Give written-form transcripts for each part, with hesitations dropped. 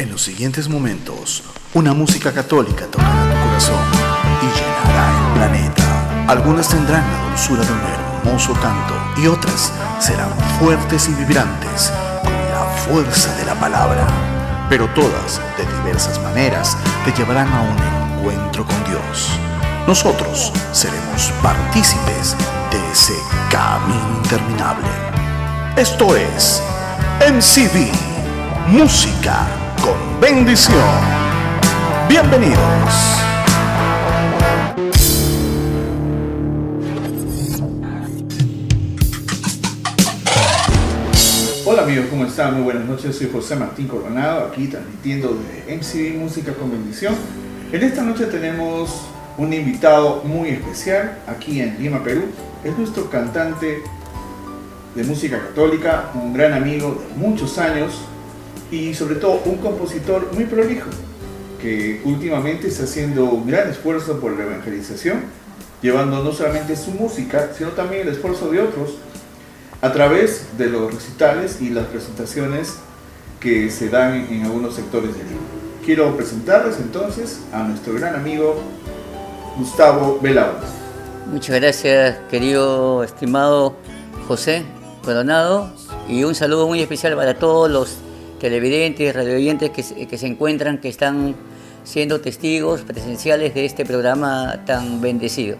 En los siguientes momentos, una música católica tocará tu corazón y llenará el planeta. Algunas tendrán la dulzura de un hermoso canto y otras serán fuertes y vibrantes con la fuerza de la palabra. Pero todas, de diversas maneras, te llevarán a un encuentro con Dios. Nosotros seremos partícipes de ese camino interminable. Esto es MCB, Música con Bendición. Bienvenidos. Hola amigos, ¿cómo están? Muy buenas noches, soy José Martín Coronado, aquí transmitiendo de MCB Música con Bendición. En esta noche tenemos un invitado muy especial aquí en Lima, Perú. Es nuestro cantante de música católica, un gran amigo de muchos años y sobre todo un compositor muy prolijo que últimamente está haciendo un gran esfuerzo por la evangelización, llevando no solamente su música, sino también el esfuerzo de otros a través de los recitales y las presentaciones que se dan en algunos sectores de Lima. Quiero presentarles entonces a nuestro gran amigo Gustavo Belaunde. Muchas gracias, querido, estimado José Coronado, y un saludo muy especial para todos los televidentes, radioyentes que se encuentran, que están siendo testigos presenciales de este programa tan bendecido.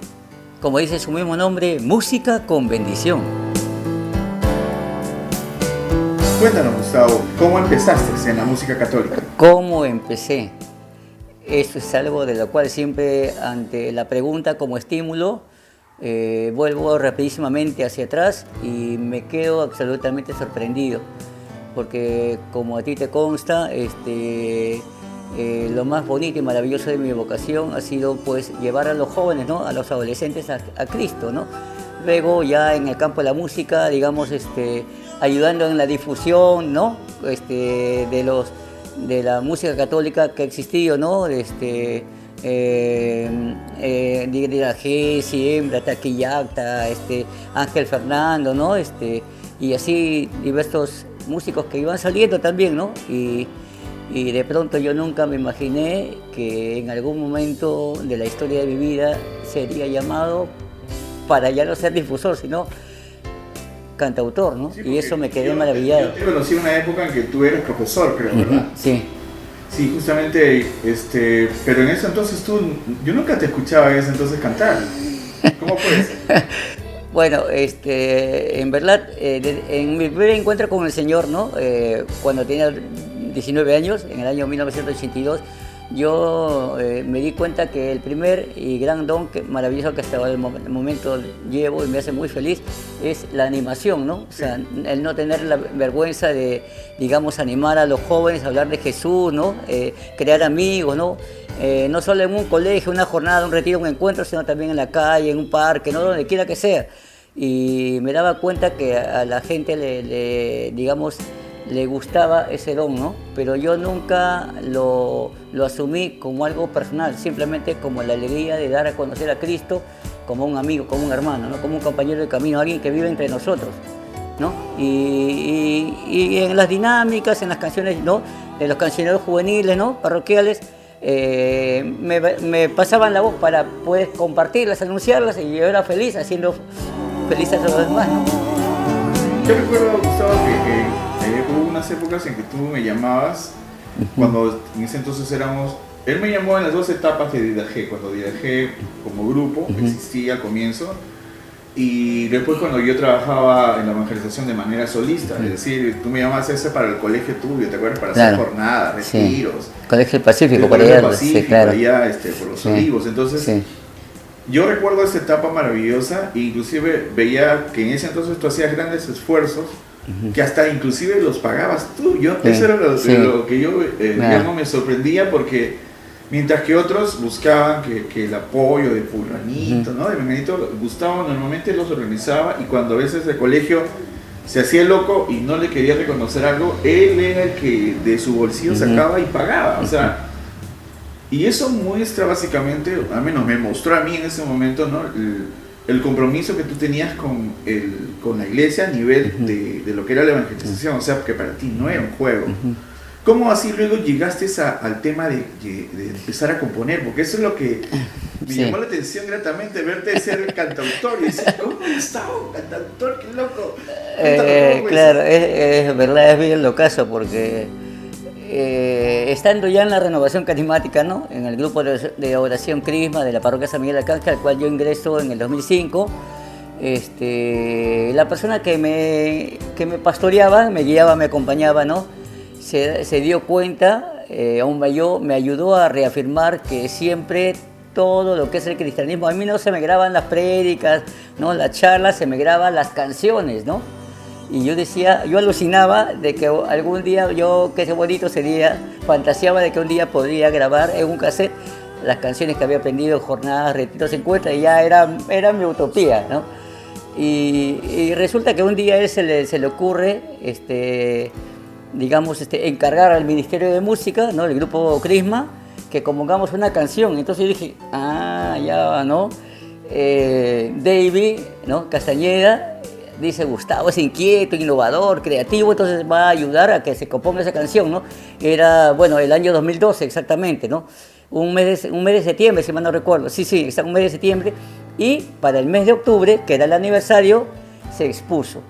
Como dice su mismo nombre, Música con Bendición. Cuéntanos, Gustavo, ¿cómo empezaste en la música católica? ¿Cómo empecé? Eso es algo de lo cual siempre, ante la pregunta como estímulo, vuelvo rapidísimamente hacia atrás y me quedo absolutamente sorprendido. Porque como a ti te consta, lo más bonito y maravilloso de mi vocación ha sido pues llevar a los jóvenes, ¿no?, a los adolescentes a Cristo, ¿no? Luego ya en el campo de la música, digamos, ayudando en la difusión, ¿no?, de la música católica que ha existido, ¿no? Diraje, Siembra, Taquillacta, Ángel Fernando, ¿no? Y así diversos músicos que iban saliendo también, ¿no? Y de pronto yo nunca me imaginé que en algún momento de la historia de mi vida sería llamado para ya no ser difusor, sino cantautor, ¿no? Sí, y eso me quedé maravillado. Yo te conocí en una época en que tú eres profesor, creo, ¿verdad? Sí. Sí, justamente, pero en ese entonces yo nunca te escuchaba en ese entonces cantar. ¿Cómo fue eso? Bueno, en verdad, en mi primer encuentro con el Señor, ¿no?, cuando tenía 19 años, en el año 1982, yo me di cuenta que el primer y gran don maravilloso que hasta el momento llevo y me hace muy feliz es la animación, ¿no? O sea, el no tener la vergüenza de, digamos, animar a los jóvenes a hablar de Jesús, ¿no? Crear amigos, ¿no? No solo en un colegio, una jornada, un retiro, un encuentro, sino también en la calle, en un parque, ¿no?, donde quiera que sea. Y me daba cuenta que a la gente le gustaba ese don, ¿no? Pero yo nunca lo asumí como algo personal, simplemente como la alegría de dar a conocer a Cristo como un amigo, como un hermano, ¿no?, como un compañero de camino, alguien que vive entre nosotros, ¿no? Y en las dinámicas, en las canciones, ¿no?, de los cancioneros juveniles, ¿no?, parroquiales, me pasaban la voz para poder compartirlas, anunciarlas, y yo era feliz haciendo felices a los demás, ¿no? Yo recuerdo, Gustavo, que hubo unas épocas en que tú me llamabas, cuando en ese entonces él me llamó en las dos etapas de Diraje, cuando Diraje como grupo existía al comienzo, y después cuando yo trabajaba en la evangelización de manera solista, es decir, tú me llamabas para el colegio tuyo, ¿te acuerdas? Para hacer jornadas, retiros. Sí. Colegio del Pacífico, por allá, sí, claro. Allá por los Olivos, entonces... Sí. Yo recuerdo esa etapa maravillosa e inclusive veía que en ese entonces tú hacías grandes esfuerzos, que hasta inclusive los pagabas tú. Eso era lo que yo digamos, me sorprendía, porque mientras que otros buscaban que el apoyo de fulanito, ¿no?, de menganito, Gustavo normalmente los organizaba, y cuando a veces el colegio se hacía loco y no le quería reconocer algo, él era el que de su bolsillo sacaba y pagaba, o sea... Y eso muestra básicamente, al menos me mostró a mí en ese momento, ¿no?, el compromiso que tú tenías con la iglesia a nivel de lo que era la evangelización, o sea, que para ti no era un juego. ¿Cómo así luego llegaste al tema de empezar a componer? Porque eso es lo que me Sí. llamó la atención gratamente, verte ser cantautor y decir, ¿cómo está un cantautor? ¡Qué loco! Cuéntame, ¿cómo fue Claro, eso? es verdad, es bien lo caso, porque estando ya en la renovación carismática, ¿no? En el grupo de oración Crisma de la parroquia San Miguel Arcángel, al cual yo ingreso en el 2005, la persona que me pastoreaba, me guiaba, me acompañaba, ¿no? Se dio cuenta, aún me ayudó a reafirmar que siempre todo lo que es el cristianismo, a mí no se me graban las prédicas, ¿no? Las charlas, se me graban las canciones, ¿no? Y yo decía, yo alucinaba de que algún día yo, que ese bonito sería, fantaseaba de que un día podría grabar en un cassette las canciones que había aprendido en jornadas, retiros, encuentros, y ya era mi utopía, ¿no? Y resulta que un día a él se le ocurre, digamos, encargar al Ministerio de Música, ¿no? El grupo Crisma, que compongamos una canción. Entonces yo dije, ya, ¿no? David, ¿no? Castañeda, dice, Gustavo es inquieto, innovador, creativo, entonces va a ayudar a que se componga esa canción, ¿no? Era, bueno, el año 2012 exactamente, ¿no? Un mes de septiembre, si mal no recuerdo. Sí, un mes de septiembre. Y para el mes de octubre, que era el aniversario, se expuso.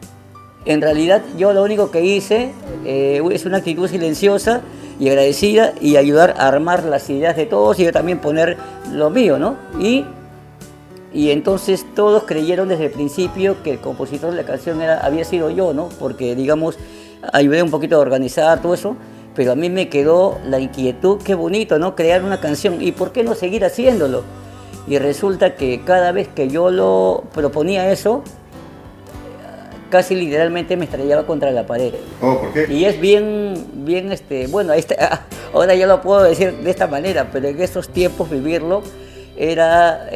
En realidad, yo lo único que hice es una actitud silenciosa y agradecida y ayudar a armar las ideas de todos y yo también poner lo mío, ¿no? Y entonces todos creyeron desde el principio que el compositor de la canción había sido yo, ¿no? Porque, digamos, ayudé un poquito a organizar todo eso, pero a mí me quedó la inquietud, qué bonito, ¿no? Crear una canción, ¿y por qué no seguir haciéndolo? Y resulta que cada vez que yo lo proponía eso, casi literalmente me estrellaba contra la pared. Oh, ¿por qué? Y es bien, bueno, ahora ya lo puedo decir de esta manera, pero en esos tiempos vivirlo era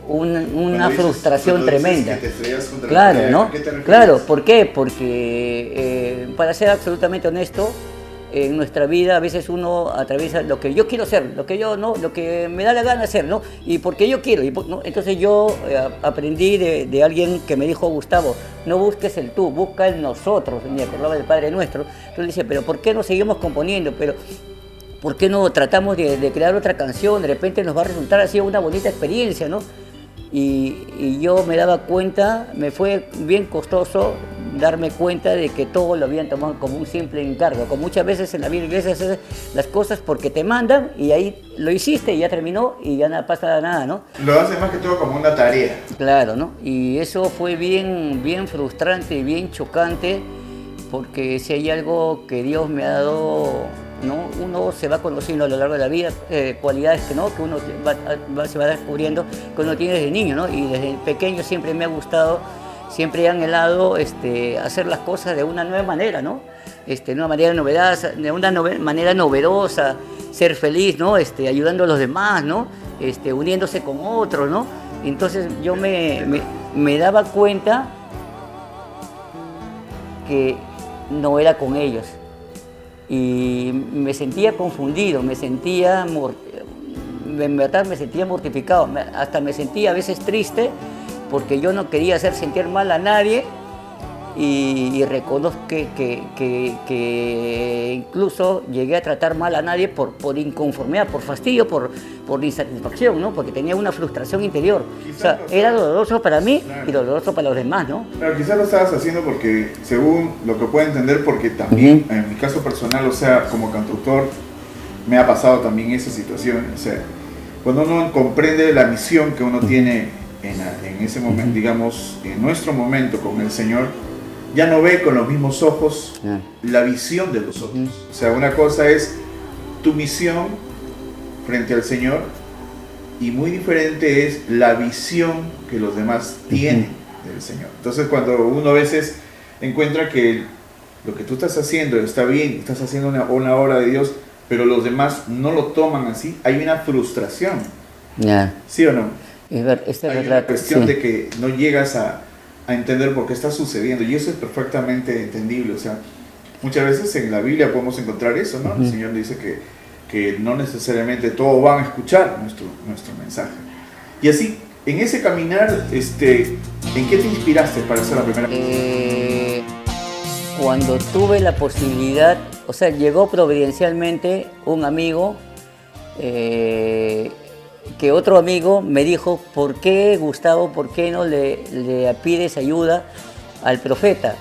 una Cuando dices- frustración cuando dices tremenda. que te estrellas contra la Claro, pared, ¿no? ¿a qué te refieres? Claro, ¿por qué? Porque, para ser absolutamente honesto, en nuestra vida a veces uno atraviesa lo que yo quiero hacer, lo que me da la gana hacer, ¿no? Y porque yo quiero, ¿no? Entonces yo aprendí de alguien que me dijo, Gustavo, no busques el tú, busca el nosotros, me acordaba del Padre Nuestro. Entonces decía, pero ¿por qué no seguimos componiendo? Pero ¿por qué no tratamos de crear otra canción? De repente nos va a resultar así una bonita experiencia, ¿no? Y yo me daba cuenta, me fue bien costoso darme cuenta de que todo lo habían tomado como un simple encargo. Como muchas veces en la vida iglesia haces las cosas porque te mandan y ahí lo hiciste y ya terminó y ya no pasa nada, ¿no? Lo haces más que todo como una tarea. Claro, ¿no? Y eso fue bien frustrante y bien chocante, porque si hay algo que Dios me ha dado, ¿no? Uno se va conociendo a lo largo de la vida, cualidades que uno se va descubriendo que uno tiene desde niño, ¿no? Y desde pequeño siempre me ha gustado, siempre he anhelado hacer las cosas de una nueva manera, ¿no? Una manera novedosa, de una manera novedosa, ser feliz, ¿no? Ayudando a los demás, ¿no? Uniéndose con otros, ¿no? Entonces yo me daba cuenta que no era con ellos. Y me sentía confundido, en verdad me sentía mortificado, hasta me sentía a veces triste porque yo no quería hacer sentir mal a nadie y reconozco que incluso llegué a tratar mal a nadie por inconformidad, por fastidio, por insatisfacción, ¿no? Porque tenía una frustración interior. O sea, era doloroso para mí y doloroso para los demás, ¿no? Claro, quizás lo estabas haciendo porque, según lo que puedo entender, porque también, en mi caso personal, o sea, como cantautor, me ha pasado también esa situación. O sea, cuando uno comprende la misión que uno tiene en ese momento, digamos, en nuestro momento con el Señor, ya no ve con los mismos ojos la visión de los otros. O sea, una cosa es tu misión frente al Señor y muy diferente es la visión que los demás tienen del Señor. Entonces, cuando uno a veces encuentra que lo que tú estás haciendo está bien, estás haciendo una obra de Dios, pero los demás no lo toman así, hay una frustración. ¿Sí o no? Es Hay verdad, una cuestión sí. de que no llegas a entender por qué está sucediendo, y eso es perfectamente entendible. O sea, muchas veces en la Biblia podemos encontrar eso, ¿no? El Señor dice que no necesariamente todos van a escuchar nuestro mensaje. Y así, en ese caminar, ¿en qué te inspiraste para hacer la primera? cuando tuve la posibilidad, o sea, llegó providencialmente un amigo, que otro amigo me dijo, ¿por qué, Gustavo, por qué no le pides ayuda al profeta,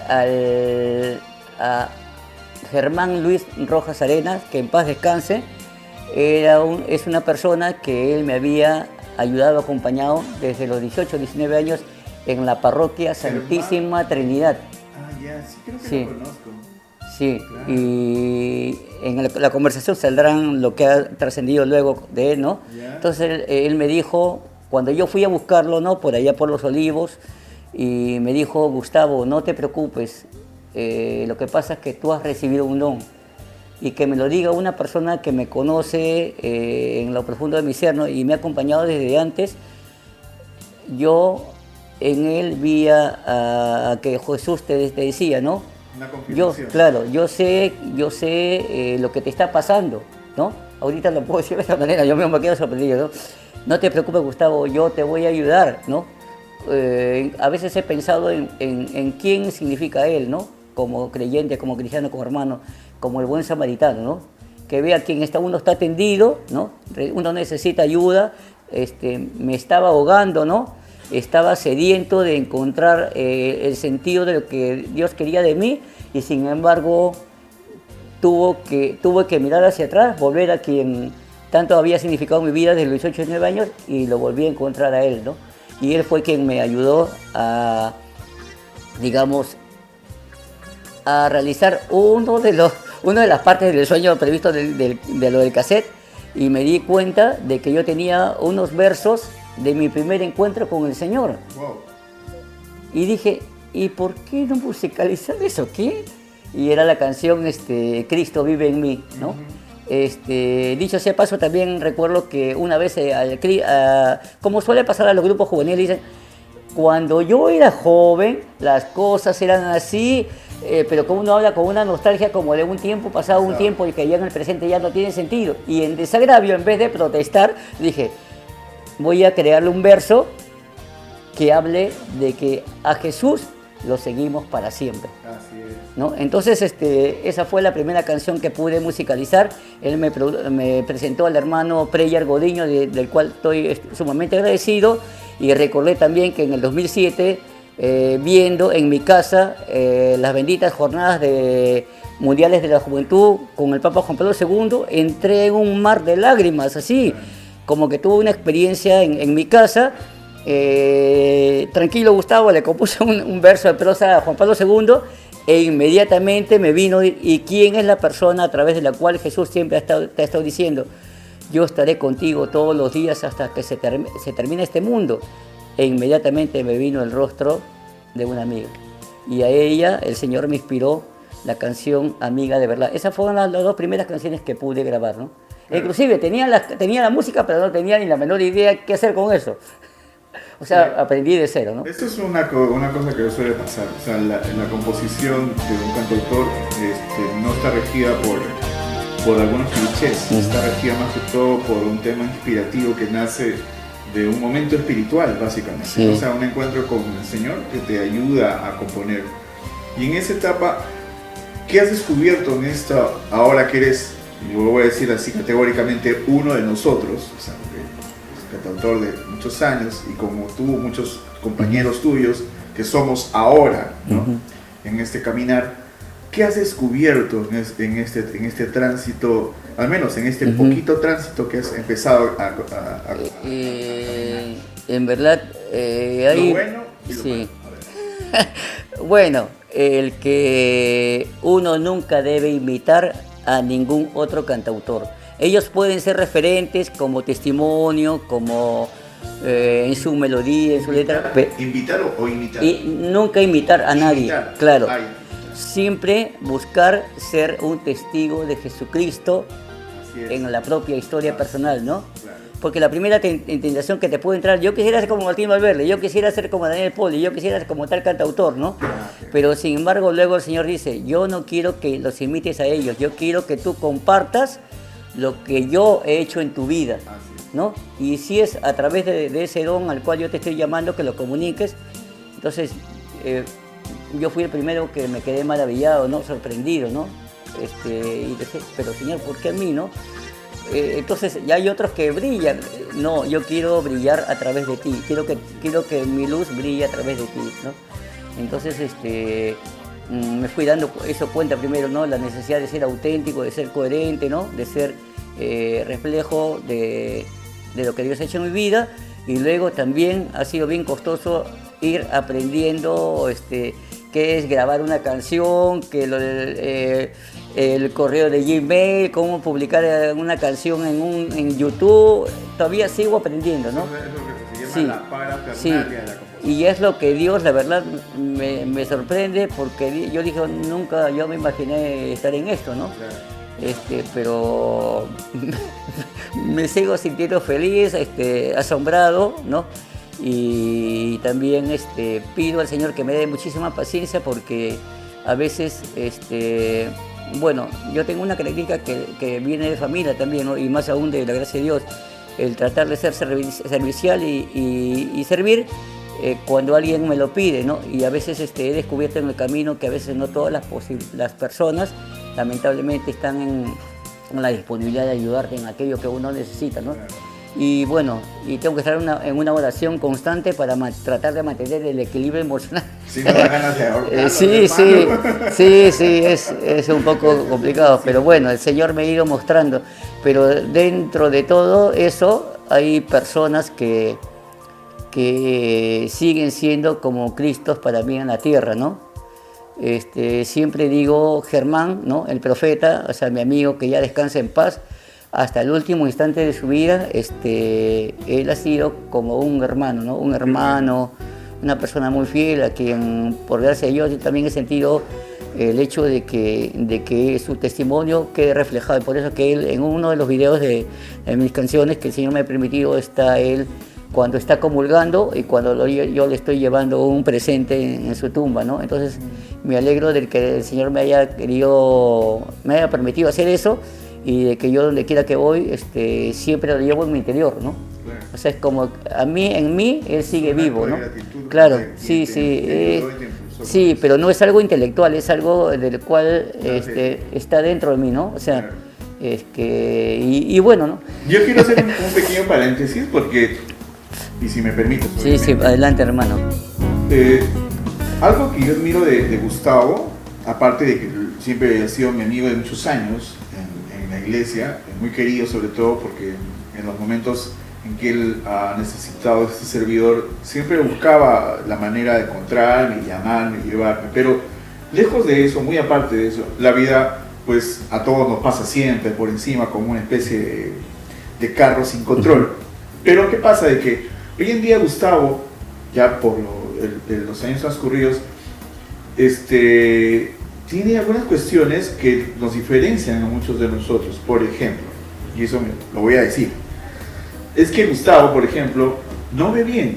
a Germán Luis Rojas Arenas, que en paz descanse? Es una persona que él me había ayudado, acompañado desde los 18, 19 años en la parroquia Santísima Trinidad. Ah, ya, sí, creo que Sí. lo conozco. Sí, Claro. y en la conversación saldrán lo que ha trascendido luego de él, ¿no? Ya. Entonces él me dijo, cuando yo fui a buscarlo, ¿no? Por allá por Los Olivos, y me dijo, Gustavo, no te preocupes, lo que pasa es que tú has recibido un don, y que me lo diga una persona que me conoce en lo profundo de mi ser, ¿no? Y me ha acompañado desde antes. Yo en él vi a que Jesús te decía, ¿no? Una Yo, confirmación. claro, yo sé lo que te está pasando, ¿no? Ahorita lo puedo decir de esta manera, yo mismo me quedo sorprendido, ¿no? No te preocupes, Gustavo, yo te voy a ayudar, ¿no? A veces he pensado en quién significa él, ¿no? Como creyente, como cristiano, como hermano, como el buen samaritano, ¿no? Que vea quién uno está tendido, ¿no? Uno necesita ayuda, me estaba ahogando, ¿no? Estaba sediento de encontrar el sentido de lo que Dios quería de mí, y sin embargo tuve que mirar hacia atrás, volver a quien tanto había significado mi vida desde los 18 y 19 años, y lo volví a encontrar a él, ¿no? Y él fue quien me ayudó a, digamos, a realizar una de las partes del sueño previsto de lo del cassette, y me di cuenta de que yo tenía unos versos de mi primer encuentro con el Señor. Wow. Y dije, ¿y por qué no musicalizar eso? ¿Qué? Y era la canción Cristo vive en mí, ¿no? Dicho sea paso, también recuerdo que una vez, como suele pasar a los grupos juveniles, dicen, cuando yo era joven, las cosas eran así, pero como uno habla con una nostalgia como de un tiempo pasado, un tiempo y que ya en el presente ya no tiene sentido. Y en desagravio, en vez de protestar, dije, voy a crearle un verso que hable de que a Jesús lo seguimos para siempre, Así es. ¿no? Entonces, esa fue la primera canción que pude musicalizar. Él me presentó al hermano Preyer Godiño, del cual estoy sumamente agradecido, y recordé también que en el 2007, viendo en mi casa las benditas jornadas mundiales de la juventud con el Papa Juan Pablo II, entré en un mar de lágrimas, así, como que tuve una experiencia en mi casa. Tranquilo, Gustavo, le compuse un verso de prosa a Juan Pablo II, e inmediatamente me vino, ¿y quién es la persona a través de la cual Jesús siempre te ha estado diciendo, yo estaré contigo todos los días hasta que se termine este mundo? E inmediatamente me vino el rostro de una amiga, y a ella el Señor me inspiró la canción Amiga de Verdad. Esas fueron las dos primeras canciones que pude grabar, ¿no? Claro. Inclusive tenía la música, pero no tenía ni la menor idea qué hacer con eso. O sea, aprendí de cero, ¿no? Esto es una cosa que suele pasar. O sea, la composición de un cantautor no está regida por algunos clichés, está regida más que todo por un tema inspirativo que nace de un momento espiritual, básicamente. Sí. O sea, un encuentro con el Señor que te ayuda a componer. Y en esa etapa, ¿qué has descubierto en esto ahora que eres, y lo voy a decir así categóricamente, uno de nosotros? O sea, cantautor de muchos años, y como tú, muchos compañeros tuyos que somos ahora, ¿no? En este caminar, ¿qué has descubierto en este tránsito, al menos en este poquito tránsito que has empezado a En verdad, hay... lo bueno y lo sí. malo? A ver. Bueno, el que uno nunca debe imitar a ningún otro cantautor. Ellos pueden ser referentes como testimonio, como en su melodía, en su letra, ¿Invitar o imitar? y nunca imitar a nadie, Imitar. claro. Ay, Siempre buscar ser un testigo de Jesucristo así es. en la propia historia personal, ¿no? Claro. Porque la primera tentación que te puede entrar, yo quisiera ser como Martín Valverde, yo quisiera ser como Daniel Poli, yo quisiera ser como tal cantautor, ¿no? Pero sin embargo luego el Señor dice, yo no quiero que los imites a ellos, yo quiero que tú compartas lo que yo he hecho en tu vida, Así es. ¿no? Y si es a través de ese don al cual yo te estoy llamando, que lo comuniques, entonces yo fui el primero que me quedé maravillado, ¿no? Sorprendido, ¿no? Y dije, pero Señor, ¿por qué a mí, no? Entonces ya hay otros que brillan. No, yo quiero brillar a través de ti, quiero que mi luz brille a través de ti, ¿no? Entonces me fui dando eso cuenta primero, ¿no? La necesidad de ser auténtico, de ser coherente, ¿no? De ser reflejo de lo que Dios ha hecho en mi vida, y luego también ha sido bien costoso ir aprendiendo qué es grabar una canción, el correo de Gmail, cómo publicar una canción en YouTube. Todavía sigo aprendiendo, ¿no? Eso es lo que se llama la parafernalia sí. de la composición. Y es lo que Dios, la verdad, me sorprende, porque yo dije, nunca yo me imaginé estar en esto, ¿no? Claro. Pero me sigo sintiendo feliz, asombrado, ¿no? Y también pido al Señor que me dé muchísima paciencia, porque a veces, bueno, yo tengo una característica que viene de familia también, ¿no? Y más aún de la gracia de Dios, el tratar de ser servicial y servir cuando alguien me lo pide, ¿no? Y a veces he descubierto en el camino que a veces no todas las personas lamentablemente están en la disponibilidad de ayudarte en aquello que uno necesita, ¿no? Y bueno, y tengo que estar en una oración constante para tratar de mantener el equilibrio emocional. Sí, no da ganas de ahorcarlo, sí, es un poco complicado, pero bueno, el Señor me ha ido mostrando. Pero dentro de todo eso hay personas que siguen siendo como Cristos para mí en la tierra, ¿no? Siempre digo Germán, ¿no? El profeta, o sea, mi amigo que ya descansa en paz, hasta el último instante de su vida, él ha sido como un hermano, ¿no? Un hermano, una persona muy fiel, a quien, por gracia de Dios, yo también he sentido el hecho de que su testimonio quede reflejado. Y por eso que él, en uno de los videos de mis canciones que el Señor me ha permitido, está él cuando está comulgando y cuando yo le estoy llevando un presente en su tumba, ¿no? Entonces me alegro de que el Señor me haya permitido hacer eso, y de que yo donde quiera que voy siempre lo llevo en mi interior, ¿no? Claro. O sea, es como en mí Él sigue vivo, ¿no? Claro, sí, sí, pero no es algo intelectual, es algo del cual está dentro de mí, ¿no? O sea, y bueno, ¿no? Yo quiero hacer un pequeño paréntesis porque, y si me permites. Sí, adelante, hermano. Algo que yo admiro de Gustavo, aparte de que siempre ha sido mi amigo de muchos años en la iglesia, muy querido sobre todo porque en los momentos en que él ha necesitado este servidor, siempre buscaba la manera de encontrarme, llamarme, llevarme, pero lejos de eso, muy aparte de eso, la vida pues a todos nos pasa siempre por encima como una especie de carro sin control. Pero ¿qué pasa? De que hoy en día Gustavo, ya por los años transcurridos, tiene algunas cuestiones que nos diferencian a muchos de nosotros. Por ejemplo, y eso lo voy a decir, es que Gustavo, por ejemplo, no ve bien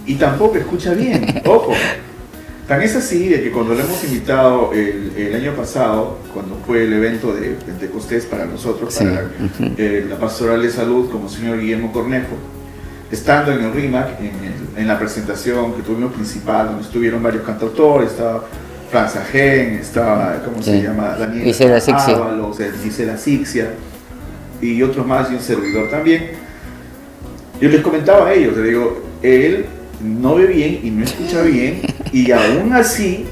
y tampoco escucha bien. Ojo, tan es así de que cuando lo hemos invitado el año pasado, cuando fue el evento de Pentecostés para nosotros, sí, para la Pastoral de Salud como señor Guillermo Cornejo, estando en el RIMAC, en la presentación que tuvimos principal, donde estuvieron varios cantautores, estaba Franz Agen, estaba, ¿cómo se llama? Daniel Ábalos, Gisela Sixia y otros más, y un servidor también. Yo les comentaba a ellos, les digo, él no ve bien y no escucha bien, y aún así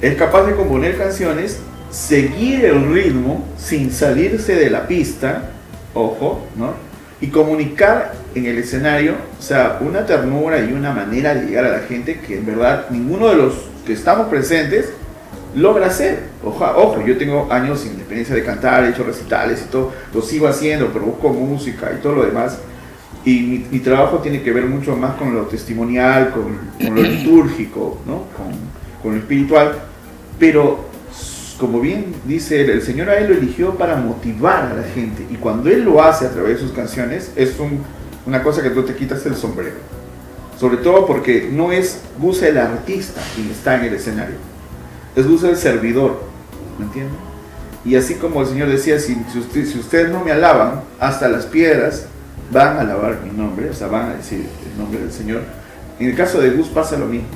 es capaz de componer canciones, seguir el ritmo sin salirse de la pista, ojo, ¿no? Y comunicar en el escenario, o sea, una ternura y una manera de llegar a la gente que en verdad ninguno de los que estamos presentes logra hacer. Ojo, yo tengo años sin experiencia de cantar, he hecho recitales y todo, lo sigo haciendo, pero busco música y todo lo demás. Y mi trabajo tiene que ver mucho más con lo testimonial, con lo litúrgico, ¿no? con lo espiritual. Pero, como bien dice él, el Señor a él lo eligió para motivar a la gente. Y cuando él lo hace a través de sus canciones, es una cosa que tú te quitas el sombrero. Sobre todo porque no es Gus el artista quien está en el escenario, es Gus el servidor, ¿me entiendes? Y así como el Señor decía, si ustedes no me alaban, hasta las piedras van a alabar mi nombre, o sea, van a decir el nombre del Señor. En el caso de Gus pasa lo mismo.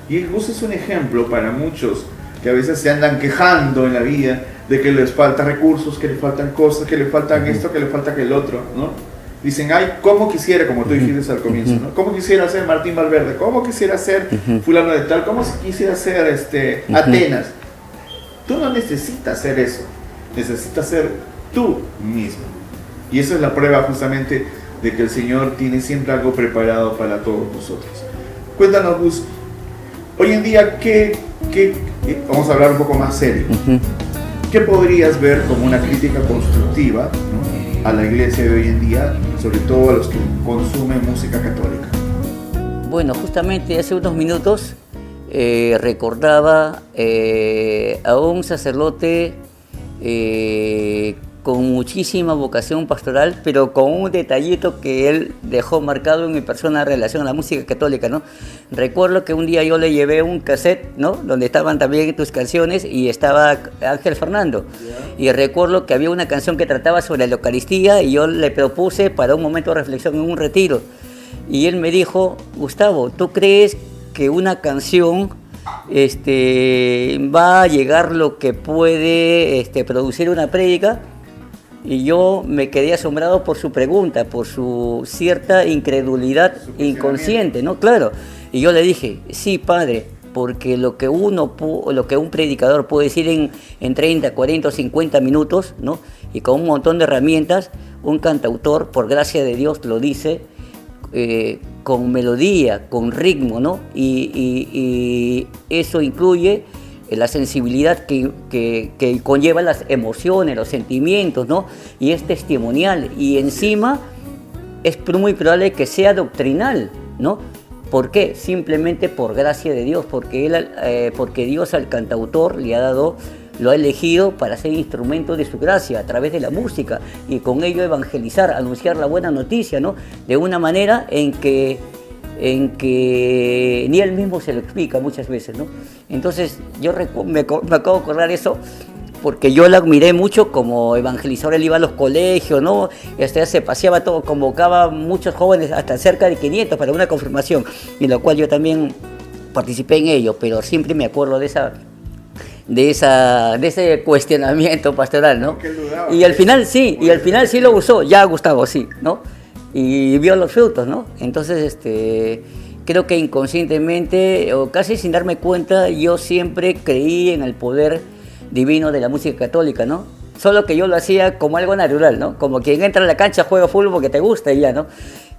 Y el Gus es un ejemplo para muchos que a veces se andan quejando en la vida de que les falta recursos, que les faltan cosas, que les faltan esto, que les falta aquel otro, ¿no? Dicen, ay, ¿cómo quisiera, como tú dijiste al comienzo, ¿no? ¿Cómo quisiera ser Martín Valverde? ¿Cómo quisiera ser fulano de tal? ¿Cómo quisiera ser Atenas? Tú no necesitas ser eso, necesitas ser tú mismo. Y esa es la prueba justamente de que el Señor tiene siempre algo preparado para todos nosotros. Cuéntanos, Gus, hoy en día, vamos a hablar un poco más serio. ¿Qué podrías ver como una crítica constructiva, ¿no?, a la iglesia de hoy en día, sobre todo a los que consumen música católica? Bueno, justamente hace unos minutos recordaba a un sacerdote con muchísima vocación pastoral, pero con un detallito que él dejó marcado en mi persona en relación a la música católica, ¿no? Recuerdo que un día yo le llevé un cassette, ¿no?, donde estaban también tus canciones y estaba Ángel Fernando. Y recuerdo que había una canción que trataba sobre la Eucaristía y yo le propuse para un momento de reflexión en un retiro. Y él me dijo, Gustavo, ¿tú crees que una canción va a llegar lo que puede producir una prédica? Y yo me quedé asombrado por su pregunta, por su cierta incredulidad inconsciente, ¿no? Claro. Y yo le dije, sí, padre, porque lo que un predicador puede decir en 30, 40 o 50 minutos, ¿no?, y con un montón de herramientas, un cantautor, por gracia de Dios, lo dice con melodía, con ritmo, ¿no? Y eso incluye la sensibilidad que conlleva las emociones, los sentimientos, ¿no? Y es testimonial y encima es muy probable que sea doctrinal, ¿no? ¿Por qué? Simplemente por gracia de Dios, porque Dios al cantautor lo ha elegido para ser instrumento de su gracia a través de la música y con ello evangelizar, anunciar la buena noticia, ¿no?, de una manera en que ni él mismo se lo explica muchas veces, ¿no? Entonces yo me acabo de acordar eso porque yo lo admiré mucho como evangelizador. Él iba a los colegios, ¿no? Se paseaba todo, convocaba a muchos jóvenes, hasta cerca de 500 para una confirmación, en la cual yo también participé en ello, pero siempre me acuerdo de ese cuestionamiento pastoral, ¿no? Y al final sí lo usó, ya Gustavo, sí, ¿no? Y vio los frutos, ¿no? Entonces, creo que inconscientemente, o casi sin darme cuenta, yo siempre creí en el poder divino de la música católica, ¿no? Solo que yo lo hacía como algo natural, ¿no? Como quien entra a la cancha, juega fútbol porque te gusta y ya, ¿no?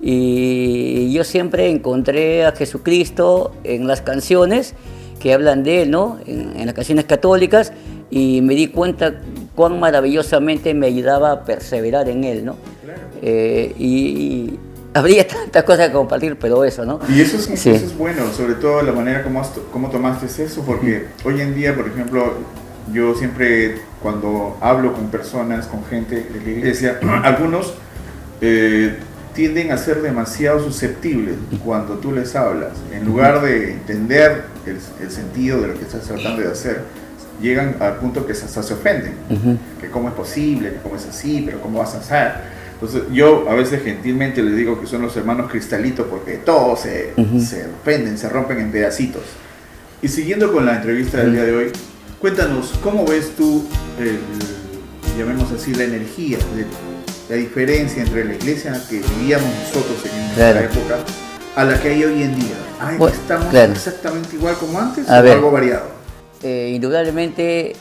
Y yo siempre encontré a Jesucristo en las canciones que hablan de él, ¿no?, en las canciones católicas, y me di cuenta cuán maravillosamente me ayudaba a perseverar en él, ¿no? Claro. Y habría tantas cosas que compartir, pero eso, ¿no? Y eso es bueno, sobre todo la manera como tomaste eso, porque hoy en día, por ejemplo, yo siempre cuando hablo con personas, con gente de la iglesia, algunos tienden a ser demasiado susceptibles cuando tú les hablas. En lugar de entender el sentido de lo que estás tratando de hacer, llegan al punto que hasta se ofenden. Que cómo es posible, que cómo es así, pero cómo vas a hacer. Entonces yo a veces gentilmente les digo que son los hermanos cristalitos porque todos se ofenden, se rompen en pedacitos. Y siguiendo con la entrevista del día de hoy, cuéntanos, ¿cómo ves tú, llamemos así, la energía, la diferencia entre la iglesia que vivíamos nosotros en nuestra época a la que hay hoy en día? ¿Estamos exactamente igual como antes o algo variado? Indudablemente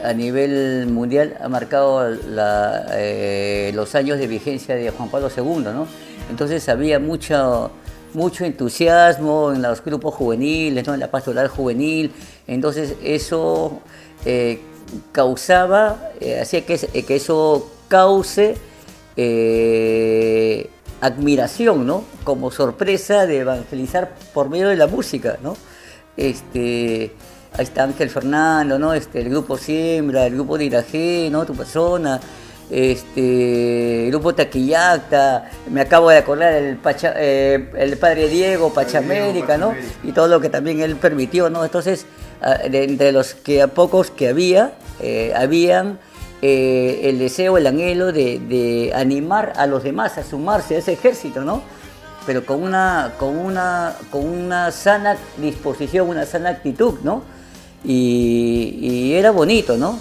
a nivel mundial ha marcado los años de vigencia de Juan Pablo II, ¿no? Entonces había mucho entusiasmo en los grupos juveniles, ¿no?, en la pastoral juvenil. Entonces eso hacía que eso cause admiración, ¿no?, como sorpresa de evangelizar por medio de la música, ¿no? Ahí está Ángel Fernando, ¿no? El grupo Siembra, el grupo de Irajé, ¿no?, tu persona, el grupo Taquillacta, me acabo de acordar el padre Diego, Pachamérica, ¿no? Y todo lo que también él permitió, ¿no? Entonces, entre los pocos que habían el deseo, el anhelo de animar a los demás a sumarse a ese ejército, ¿no? pero con una sana disposición, una sana actitud, ¿no? Y era bonito, ¿no?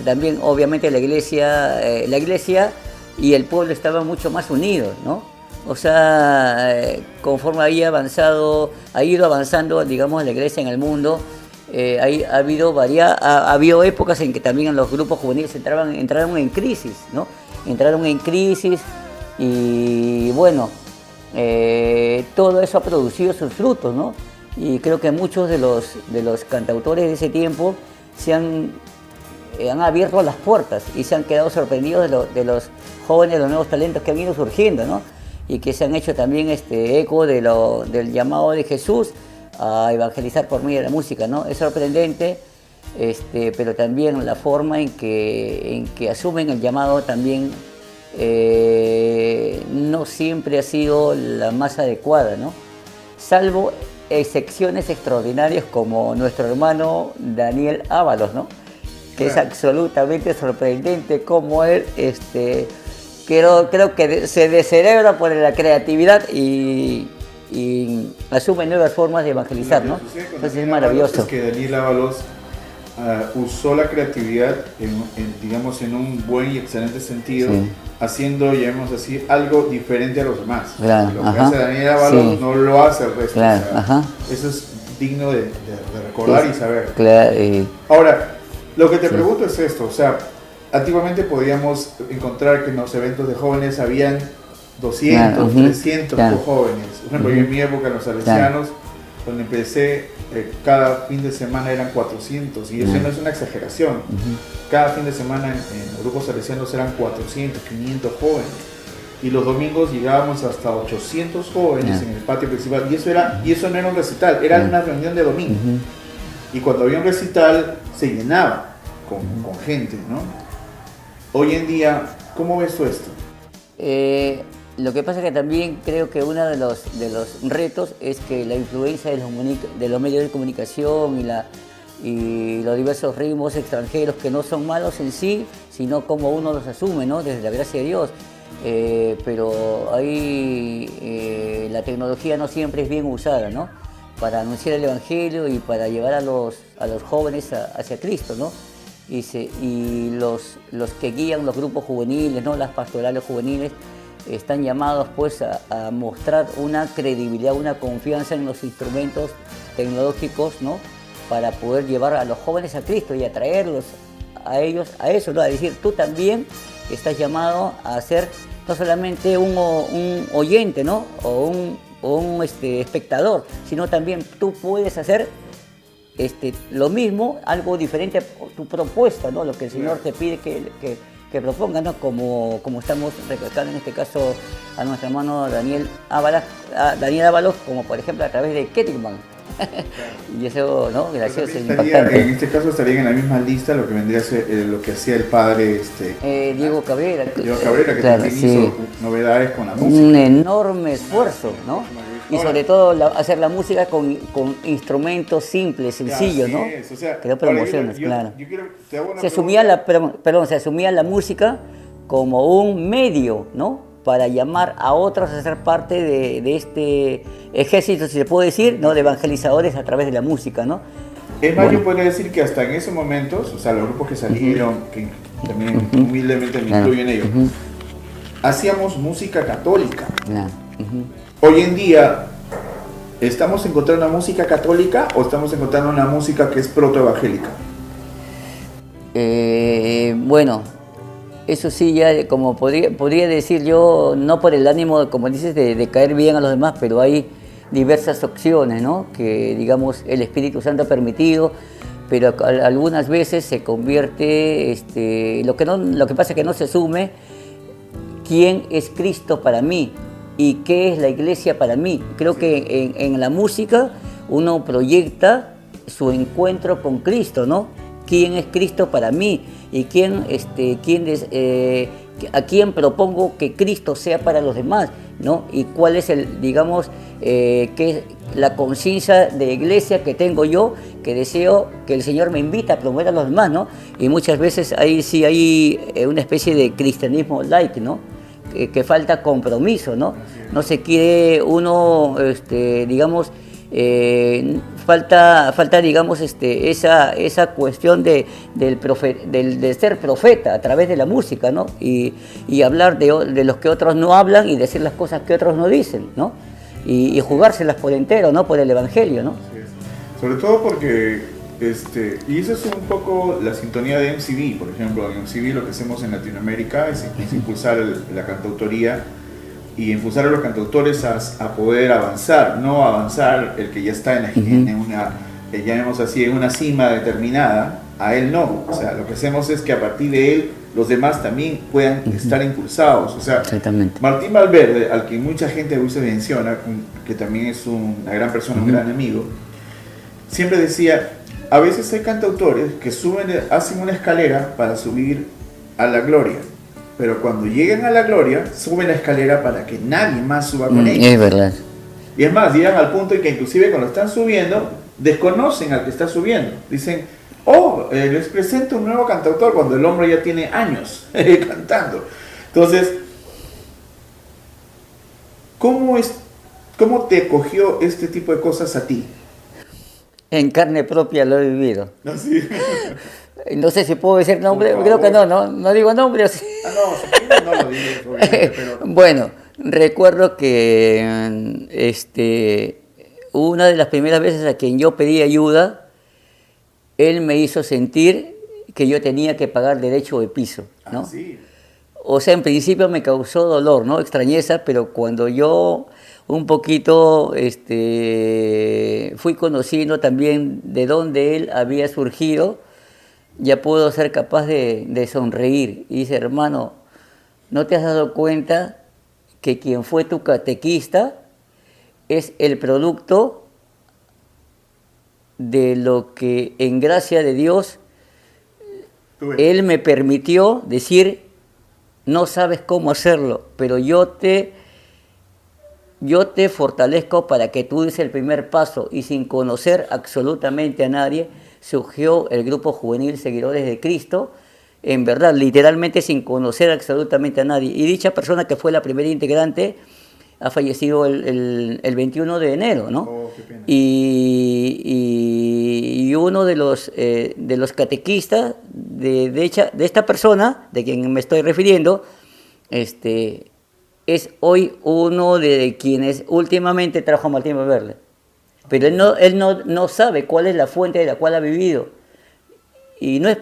También obviamente la iglesia y el pueblo estaban mucho más unidos, ¿no? O sea, conforme ha ido avanzando, digamos, la iglesia en el mundo, ha habido épocas en que también los grupos juveniles entraron en crisis, ¿no? Entraron en crisis y bueno, todo eso ha producido sus frutos, ¿no? Y creo que muchos de los cantautores de ese tiempo han abierto las puertas y se han quedado sorprendidos de los jóvenes, de los nuevos talentos que han ido surgiendo, ¿no? Y que se han hecho también eco del llamado de Jesús a evangelizar por medio de la música, ¿no? Es sorprendente, pero también la forma en que asumen el llamado también no siempre ha sido la más adecuada, ¿no? Salvo excepciones extraordinarias como nuestro hermano Daniel Ábalos, ¿no? Que es absolutamente sorprendente cómo él, creo que se descerebra por la creatividad y asume nuevas formas de evangelizar, ¿no? Entonces es maravilloso. Es que Daniel Ábalos usó la creatividad digamos, en un buen y excelente sentido, sí, haciendo, llamémoslo así, algo diferente a los demás. Claro, lo que hace Daniel Ábalos, sí, no lo hace el resto. Claro, o sea, eso es digno de recordar, sí, y saber. Claro, Ahora, lo que te pregunto es esto, o sea, antiguamente podíamos encontrar que en los eventos de jóvenes habían 200, claro, 300 jóvenes. Por ejemplo, yo en mi época, en los salesianos, cuando empecé, cada fin de semana eran 400, y eso no es una exageración. Cada fin de semana en los grupos salesianos eran 400, 500 jóvenes. Y los domingos llegábamos hasta 800 jóvenes en el patio principal. Y eso no era un recital, era una reunión de domingo. Y cuando había un recital, se llenaba con gente, ¿no? Hoy en día, ¿cómo ves tú esto? Lo que pasa es que también creo que uno de los retos es que la influencia de los medios de comunicación y los diversos ritmos extranjeros, que no son malos en sí, sino como uno los asume, ¿no? Desde la gracia de Dios. Pero ahí la tecnología no siempre es bien usada, ¿no? Para anunciar el Evangelio y para llevar a los jóvenes hacia Cristo, ¿no? Y los que guían los grupos juveniles, ¿no? Las pastorales juveniles, están llamados pues a mostrar una credibilidad, una confianza en los instrumentos tecnológicos, ¿no? Para poder llevar a los jóvenes a Cristo y atraerlos a ellos, a eso, ¿no? A decir, tú también estás llamado a ser no solamente un oyente, ¿no? O un espectador, sino también tú puedes hacer lo mismo, algo diferente a tu propuesta, ¿no? Lo que el Señor te pide que proponga, ¿no? Como estamos recalcando en este caso a nuestro hermano Daniel Ábalos, como por ejemplo a través de Kettleman. Y eso, ¿no? Gracioso, es impactante. En este caso estaría en la misma lista lo que vendría a ser lo que hacía el padre Diego Cabrera. Diego Cabrera, que claro, también hizo novedades con la música. Un enorme esfuerzo, ¿no? Y sobre todo hacer la música con instrumentos simples, sencillos, ¿no? O sea, creó promociones, claro. Se asumía la música como un medio, ¿no? Para llamar a otros a ser parte de este ejército, si se puede decir, ¿no? De evangelizadores a través de la música, ¿no? Es más, yo podría decir que hasta en esos momentos, o sea, los grupos que salieron, que también humildemente me incluyo en ellos, hacíamos música católica. Hoy en día, ¿estamos encontrando una música católica o estamos encontrando una música que es protoevangélica? Bueno, eso sí, ya como podría decir yo, no por el ánimo, como dices, de caer bien a los demás, pero hay diversas opciones, ¿no? Que, digamos, el Espíritu Santo ha permitido, pero algunas veces se convierte, lo que pasa es que no se asume quién es Cristo para mí y qué es la iglesia para mí. Creo que en la música uno proyecta su encuentro con Cristo, ¿no? ¿Quién es Cristo para mí? Y a quién propongo que Cristo sea para los demás, ¿no? Y cuál es qué es la conciencia de la iglesia que tengo yo, que deseo que el Señor me invita a promover a los demás, ¿no? Y muchas veces ahí sí hay una especie de cristianismo light, ¿no? Que falta compromiso, ¿no? no se quiere uno, digamos, falta digamos, esa cuestión de ser profeta a través de la música, ¿no? Y hablar de los que otros no hablan y decir las cosas que otros no dicen, ¿no? Y jugárselas por entero, ¿no? Por el evangelio, ¿no? Sí, sobre todo porque, y eso es un poco la sintonía de MCV, por ejemplo. En MCV lo que hacemos en Latinoamérica es impulsar la cantautoría y impulsar a los cantautores a poder avanzar, no avanzar el que ya está en una, llamémoslo así, en una cima determinada, a él no. O sea, lo que hacemos es que a partir de él los demás también puedan estar impulsados. O sea, Martín Valverde, al que mucha gente se menciona, que también es una gran persona, un gran amigo, siempre decía, a veces hay cantautores que hacen una escalera para subir a la gloria, pero cuando llegan a la gloria, suben la escalera para que nadie más suba con ellos. Es verdad. Y es más, llegan al punto en que inclusive cuando están subiendo, desconocen al que está subiendo. Dicen, les presento un nuevo cantautor cuando el hombre ya tiene años cantando. Entonces, ¿cómo te cogió este tipo de cosas a ti? En carne propia lo he vivido. ¿No? ¿Sí? No sé si puedo decir nombre, creo que no digo nombre. ¿Sí? No, si quieres no lo dices, obviamente, pero... Bueno, recuerdo que una de las primeras veces a quien yo pedí ayuda, él me hizo sentir que yo tenía que pagar derecho de piso, ¿no? Sí. O sea, en principio me causó dolor, ¿no? Extrañeza, pero cuando yo un poquito fui conociendo también de dónde él había surgido, ya puedo ser capaz de sonreír. Y dice, hermano, ¿no te has dado cuenta que quien fue tu catequista es el producto de lo que en gracia de Dios él me permitió decir, no sabes cómo hacerlo, pero yo te fortalezco para que tú des el primer paso? Y sin conocer absolutamente a nadie, surgió el grupo juvenil Seguidores de Cristo, en verdad, literalmente sin conocer absolutamente a nadie. Y dicha persona, que fue la primera integrante, ha fallecido el 21 de enero, ¿no? Oh, qué pena. Y uno de los catequistas de esta persona, de quien me estoy refiriendo, es hoy uno de quienes últimamente trajo a Martín Valverde. Pero él no sabe cuál es la fuente de la cual ha vivido. Y no es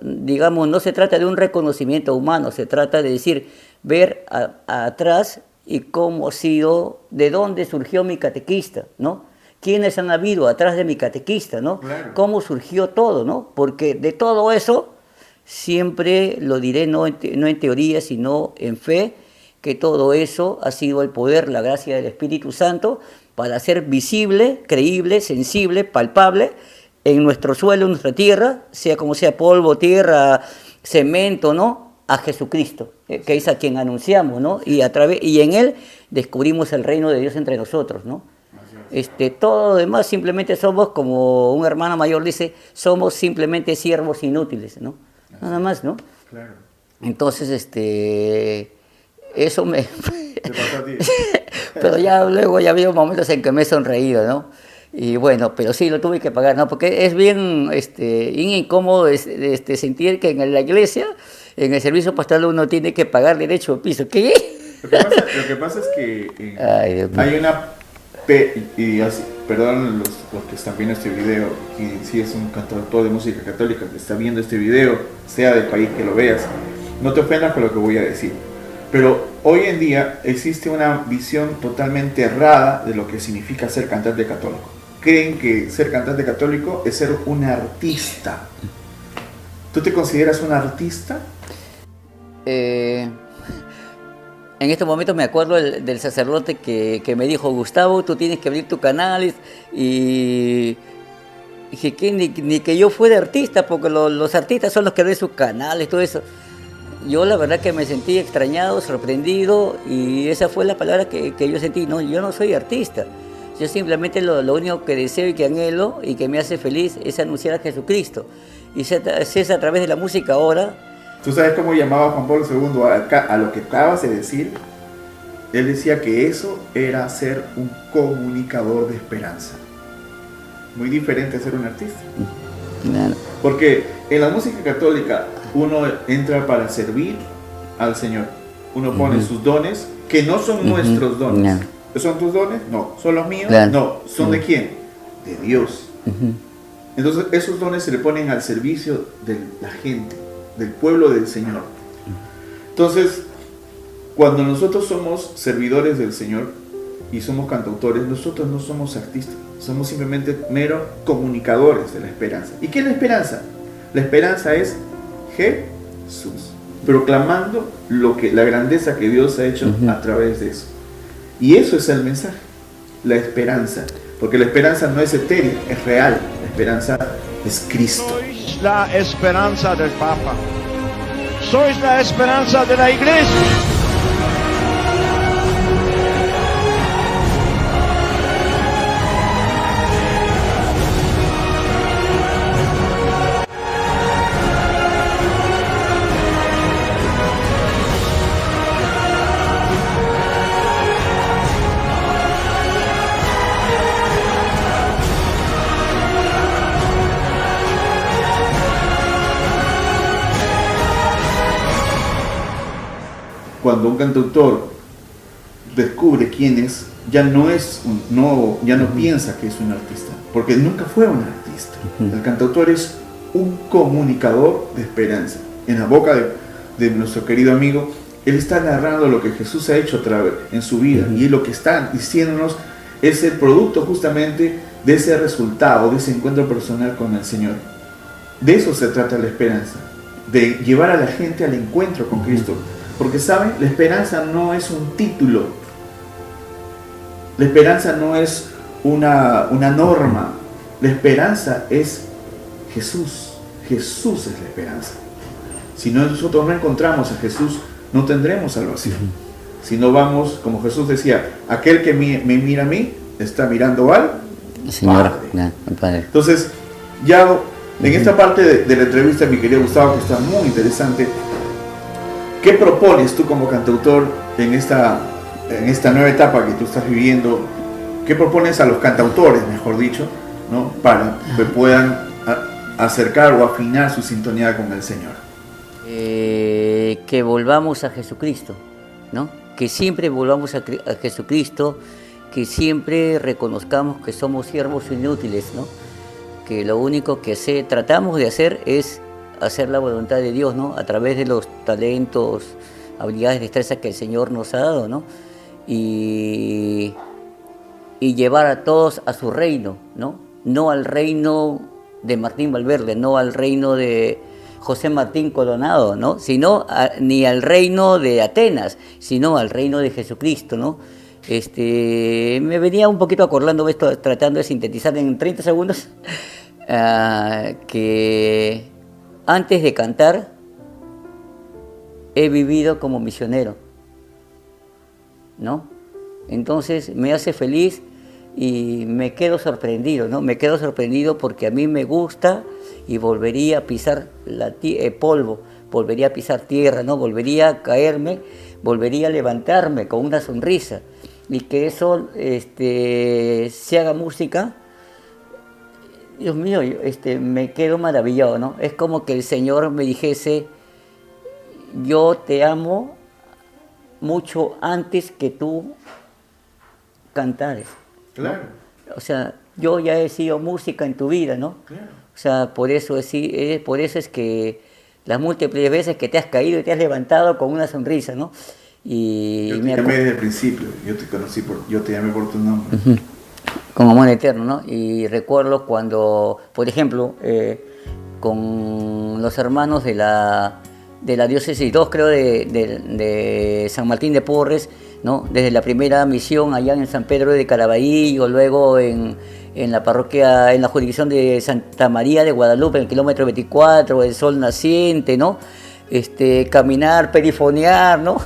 digamos, no se trata de un reconocimiento humano, se trata de decir, ver atrás y cómo ha sido, de dónde surgió mi catequista, ¿no? ¿Quiénes han habido atrás de mi catequista, ¿no? Claro. ¿Cómo surgió todo, ¿no? Porque de todo eso, siempre lo diré, no en teoría, sino en fe, que todo eso ha sido el poder, la gracia del Espíritu Santo, para hacer visible, creíble, sensible, palpable, en nuestro suelo, en nuestra tierra, sea como sea, polvo, tierra, cemento, ¿no? A Jesucristo, que es a quien anunciamos, ¿no? Y en Él descubrimos el reino de Dios entre nosotros, ¿no? Todo lo demás simplemente somos, como un hermano mayor dice, somos simplemente siervos inútiles, ¿no? Nada más, ¿no? Claro. Entonces, eso me... ¿Qué pasó a ti? Pero ya luego ya había momentos en que me he sonreído, ¿no? Y bueno, pero sí lo tuve que pagar, ¿no? Porque es bien incómodo sentir que en la iglesia, en el servicio pastoral, uno tiene que pagar derecho de piso. ¿Qué? Lo que pasa es que Ay, hay una... perdón los que están viendo este video, y si es un cantautor de música católica que está viendo este video, sea del país que lo veas, no te ofendas con lo que voy a decir. Pero hoy en día existe una visión totalmente errada de lo que significa ser cantante católico. Creen que ser cantante católico es ser un artista. ¿Tú te consideras un artista? En este momento me acuerdo del sacerdote que me dijo, Gustavo, tú tienes que abrir tu canal, y dije que ni que yo fuera artista, porque los artistas son los que abren sus canales, todo eso. Yo la verdad que me sentí extrañado, sorprendido, y esa fue la palabra que yo sentí. No, yo no soy artista. Yo simplemente lo único que deseo y que anhelo y que me hace feliz es anunciar a Jesucristo. Y si es a través de la música ahora. ¿Tú sabes cómo llamaba Juan Pablo II a lo que acabas de decir? él decía que eso era ser un comunicador de esperanza. Muy diferente a ser un artista. Claro. Porque en la música católica uno entra para servir al Señor. Uno pone sus dones, que no son nuestros dones. ¿Son tus dones? No. ¿Son los míos? Claro. No. ¿Son de quién? De Dios. Entonces esos dones se le ponen al servicio de la gente, del pueblo del Señor. Entonces, cuando nosotros somos servidores del Señor y somos cantautores, nosotros no somos artistas, somos simplemente meros comunicadores de la esperanza. ¿Y qué es la esperanza? La esperanza es Jesús, proclamando la grandeza que Dios ha hecho a través de eso. Y eso es el mensaje, la esperanza. Porque la esperanza no es etérea, es real. La esperanza es Cristo. Sois la esperanza del Papa. Sois la esperanza de la Iglesia. Cuando un cantautor descubre quién es, ya no piensa que es un artista, porque nunca fue un artista. El cantautor es un comunicador de esperanza. En la boca de nuestro querido amigo, él está narrando lo que Jesús ha hecho en su vida, y lo que está diciéndonos es el producto justamente de ese resultado, de ese encuentro personal con el Señor. De eso se trata la esperanza, de llevar a la gente al encuentro con Cristo. Porque, ¿saben? La esperanza no es un título. La esperanza no es una norma. La esperanza es Jesús. Jesús es la esperanza. Si nosotros no encontramos a Jesús, no tendremos salvación. Si no vamos, como Jesús decía, aquel que me mira a mí, está mirando al Señor, Padre. Entonces, ya en esta parte de la entrevista, mi querido Gustavo, que está muy interesante, ¿qué propones tú como cantautor en esta nueva etapa que tú estás viviendo? ¿Qué propones a los cantautores, mejor dicho, ¿no? Para que puedan acercar o afinar su sintonía con el Señor? Que volvamos a Jesucristo, ¿no? Que siempre volvamos a Jesucristo, que siempre reconozcamos que somos siervos inútiles, ¿no? Que lo único que tratamos de hacer es hacer la voluntad de Dios, ¿no? A través de los talentos, habilidades, destrezas que el Señor nos ha dado, ¿no? Y llevar a todos a su reino, ¿no? No al reino de Martín Valverde, no al reino de José Martín Coronado, ¿no? Ni al reino de Atenas, sino al reino de Jesucristo, ¿no? Me venía un poquito acordando esto, tratando de sintetizar en 30 segundos, que antes de cantar he vivido como misionero, ¿no? Entonces me hace feliz y me quedo sorprendido, ¿no? Me quedo sorprendido porque a mí me gusta y volvería a pisar polvo, volvería a pisar tierra, ¿no? Volvería a caerme, volvería a levantarme con una sonrisa, y que eso se haga música. Dios mío, me quedo maravillado, ¿no? Es como que el Señor me dijese: yo te amo mucho antes que tú cantares, ¿no? Claro. O sea, yo ya he sido música en tu vida, ¿no? Claro. O sea, por eso es que las múltiples veces que te has caído y te has levantado con una sonrisa, ¿no? Y yo te llamé desde el principio, yo te llamé por tu nombre. Con amor eterno, ¿no? Y recuerdo cuando, por ejemplo, con los hermanos de la diócesis 2, creo, de San Martín de Porres, ¿no? Desde la primera misión allá en San Pedro de Caraballo, luego en la parroquia, en la jurisdicción de Santa María de Guadalupe, en el kilómetro 24, el sol naciente, ¿no? Caminar, perifonear, ¿no?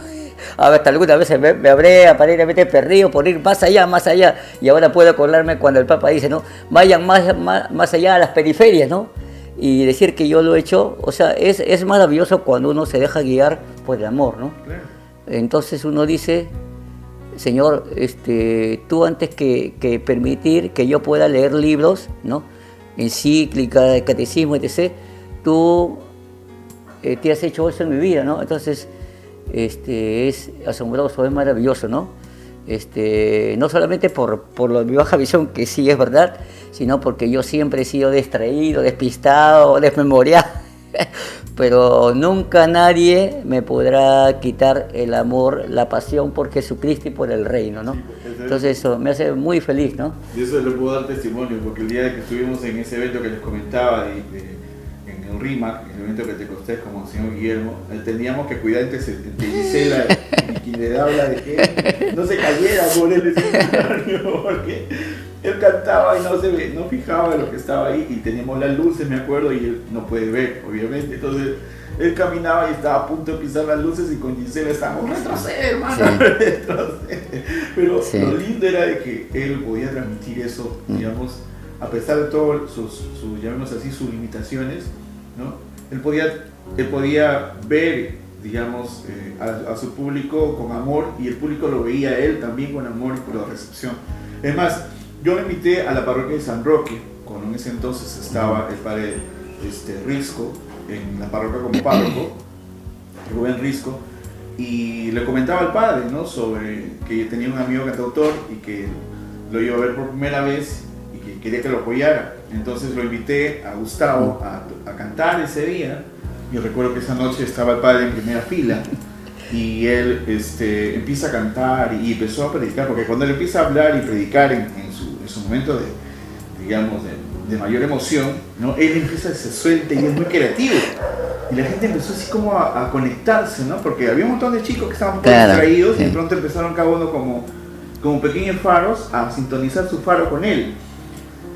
Hasta algunas veces me habré aparentemente perdido por ir más allá, y ahora puedo acordarme cuando el Papa dice, ¿no? Vayan más allá a las periferias, ¿no? Y decir que yo lo he hecho, o sea, es maravilloso cuando uno se deja guiar por el amor, ¿no? Claro. Entonces uno dice, Señor, tú antes que permitir que yo pueda leer libros, ¿no? Encíclica, catecismo, etc., tú te has hecho eso en mi vida, ¿no? Entonces, es asombroso, es maravilloso, ¿no? No solamente por mi baja visión, que sí es verdad, sino porque yo siempre he sido distraído, despistado, desmemoriado, pero nunca nadie me podrá quitar el amor, la pasión por Jesucristo y por el reino, ¿no? Entonces eso me hace muy feliz, ¿no? Y eso le puedo dar testimonio, porque el día que estuvimos en ese evento que les comentaba, en el RIMAC, el evento que te conté como el señor Guillermo, teníamos que cuidar entre Gisela y quien le habla de que no se cayera por el escenario, porque él cantaba y no fijaba en lo que estaba ahí, y teníamos las luces, me acuerdo, y él no puede ver, obviamente. Entonces él caminaba y estaba a punto de pisar las luces, y con Gisela estábamos, retrocede, hermano, sí. Retrocede. Pero sí, lo lindo era de que él podía transmitir eso, digamos, a pesar de todas llamémoslo así, sus limitaciones, ¿no? Él podía ver, digamos, a su público con amor, y el público lo veía a él también con amor y con la recepción. Es más, yo lo invité a la parroquia de San Roque, cuando en ese entonces estaba el padre Risco en la parroquia como párroco, Rubén Risco, y le comentaba al padre, ¿no?, sobre que tenía un amigo cantautor y que lo iba a ver por primera vez y que quería que lo apoyara. Entonces lo invité a Gustavo a cantar ese día. Yo recuerdo que esa noche estaba el padre en primera fila, y él empieza a cantar y empezó a predicar, porque cuando él empieza a hablar y predicar en su momento de mayor emoción, ¿no?, él empieza, se suelta y es muy creativo, y la gente empezó así como a conectarse, ¿no?, porque había un montón de chicos que estaban distraídos, sí, y de pronto empezaron cada uno como pequeños faros a sintonizar su faro con él.